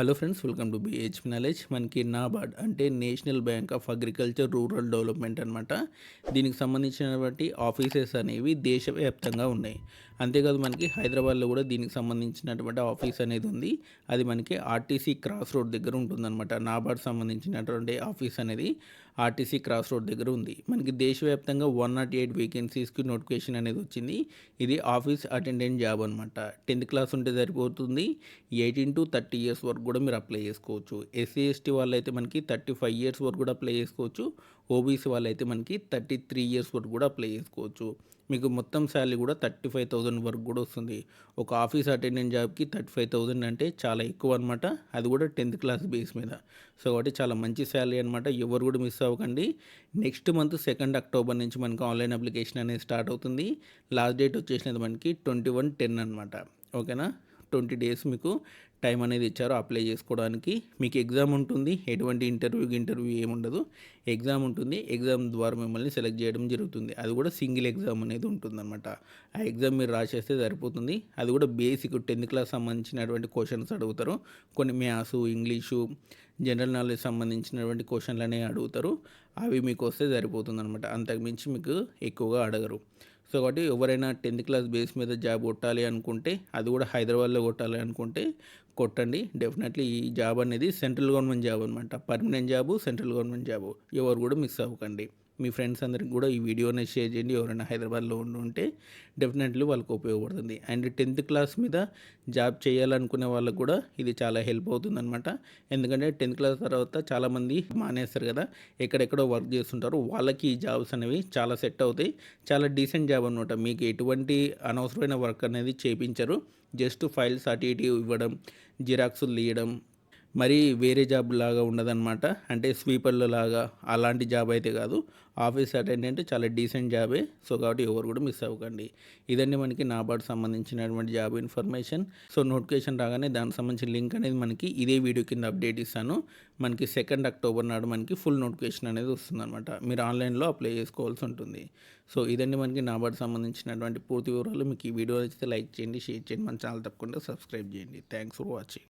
Hello friends, welcome to BHP knowledge. మనకి నాబార్డ్ అంటే national bank of agriculture rural development అనమాట. దీనికి సంబంధించినటువంటి ఆఫీసెస్ అనేవి దేశవ్యాప్తంగా ఉన్నాయి. అంతేకాదు మనకి హైదరాబాద్లో కూడా దీనికి సంబంధించినటువంటి ఆఫీస్ అనేది ఉంది. అది మనకి ఆర్టీసీ క్రాస్ రోడ్ దగ్గర ఉంటుందన్నమాట. నాబార్డ్ సంబంధించినటువంటి ఆఫీస్ అనేది ఆర్టీసీ క్రాస్ రోడ్ దగ్గర ఉంది. మనకి దేశవ్యాప్తంగా 108 వేకెన్సీస్కి నోటిఫికేషన్ అనేది వచ్చింది. ఇది ఆఫీస్ అటెండెంట్ జాబ్ అనమాట. 10th క్లాస్ ఉంటే సరిపోతుంది. 18 to 30 ఇయర్స్ వరకు కూడా మీరు అప్లై చేసుకోవచ్చు. ఎస్సీ ఎస్టీ వాళ్ళైతే మనకి 35 ఇయర్స్ వరకు కూడా అప్లై చేసుకోవచ్చు. ఓబీసీ వాళ్ళైతే మనకి 33 ఇయర్స్ వరకు కూడా అప్లై చేసుకోవచ్చు. మీకు మొత్తం శాలరీ కూడా 35,000 వరకు కూడా వస్తుంది. ఒక ఆఫీస్ అటెండెంట్ జాబ్కి 35,000 అంటే చాలా ఎక్కువ అనమాట. అది కూడా 10th క్లాస్ బేస్ మీద. సో కాబట్టి చాలా మంచి శాలరీ అనమాట. ఎవరు కూడా మిస్ అవ్వకండి. నెక్స్ట్ మంత్ 2 అక్టోబర్ నుంచి మనకి ఆన్లైన్ అప్లికేషన్ అనేది స్టార్ట్ అవుతుంది. లాస్ట్ డేట్ వచ్చేసినది మనకి 21/10 అనమాట. ఓకేనా. 20 డేస్ మీకు టైం అనేది ఇచ్చారు అప్లై చేసుకోవడానికి. మీకు ఎగ్జామ్ ఉంటుంది. ఎటువంటి ఇంటర్వ్యూ ఏముండదు. ఎగ్జామ్ ఉంటుంది. ఎగ్జామ్ ద్వారా మిమ్మల్ని సెలెక్ట్ చేయడం జరుగుతుంది. అది కూడా సింగిల్ ఎగ్జామ్ అనేది ఉంటుందన్నమాట. ఆ ఎగ్జామ్ మీరు రాసేస్తే సరిపోతుంది. అది కూడా బేసిక్ 10th క్లాస్ సంబంధించినటువంటి క్వశ్చన్స్ అడుగుతారు. కొన్ని మ్యాథ్స్, ఇంగ్లీషు, జనరల్ నాలెడ్జ్ సంబంధించినటువంటి క్వశ్చన్లు అనేవి అడుగుతారు. అవి మీకు వస్తే సరిపోతుంది అనమాట. అంతకుమించి మీకు ఎక్కువగా అడగరు. సో కాబట్టి ఎవరైనా 10th క్లాస్ బేస్ మీద జాబ్ కొట్టాలి అనుకుంటే, అది కూడా హైదరాబాద్లో కొట్టాలి అనుకుంటే కొట్టండి. డెఫినెట్లీ ఈ జాబ్ అనేది సెంట్రల్ గవర్నమెంట్ జాబ్ అనమాట. Permanent job, central government job. ఎవరు కూడా మిస్ అవ్వకండి. మీ ఫ్రెండ్స్ అందరికి కూడా ఈ వీడియోని షేర్ చేయండి. ఎవరైనా హైదరాబాద్లో ఉంటే డెఫినెట్లీ వాళ్ళకి ఉపయోగపడుతుంది. అండ్ 10th క్లాస్ మీద జాబ్ చేయాలనుకునే వాళ్ళకు కూడా ఇది చాలా హెల్ప్ అవుతుందన్నమాట. ఎందుకంటే 10th క్లాస్ తర్వాత చాలామంది మానేస్తారు కదా, ఎక్కడెక్కడో వర్క్ చేస్తుంటారు. వాళ్ళకి ఈ జాబ్స్ అనేవి చాలా సెట్ అవుతాయి. చాలా డీసెంట్ జాబ్ అనమాట. మీకు ఎటువంటి అనవసరమైన వర్క్ అనేది చేయించరు. జస్ట్ ఫైల్స్ అటు ఇటు ఇవ్వడం, జిరాక్సులు తీయడం, మరి వేరే జాబ్ లాగా ఉండదన్నమాట. అంటే స్వీపర్లో లాగా అలాంటి జాబ్ అయితే కాదు. ఆఫీస్ అటెండెంట్ చాలా డీసెంట్ జాబే. సో కాబట్టి ఎవరు కూడా మిస్ అవ్వకండి. ఇదండి మనకి నాబార్డ్ సంబంధించినటువంటి జాబ్ ఇన్ఫర్మేషన్. సో నోటిఫికేషన్ రాగానే దానికి సంబంధించిన లింక్ అనేది మనకి ఇదే వీడియో కింద అప్డేట్ ఇస్తాను. మనకి 2 అక్టోబర్ నాడు మనకి ఫుల్ నోటిఫికేషన్ అనేది వస్తుందన్నమాట. మీరు ఆన్లైన్లో అప్లై చేసుకోవాల్సి ఉంటుంది. సో ఇదండి మనకి నాబార్డ్ సంబంధించినటువంటి పూర్తి వివరాలు. మీకు ఈ వీడియో నచ్చితే లైక్ చేయండి, షేర్ చేయండి. మన ఛానల్ తప్పకుండా సబ్స్క్రైబ్ చేయండి. Thanks for watching.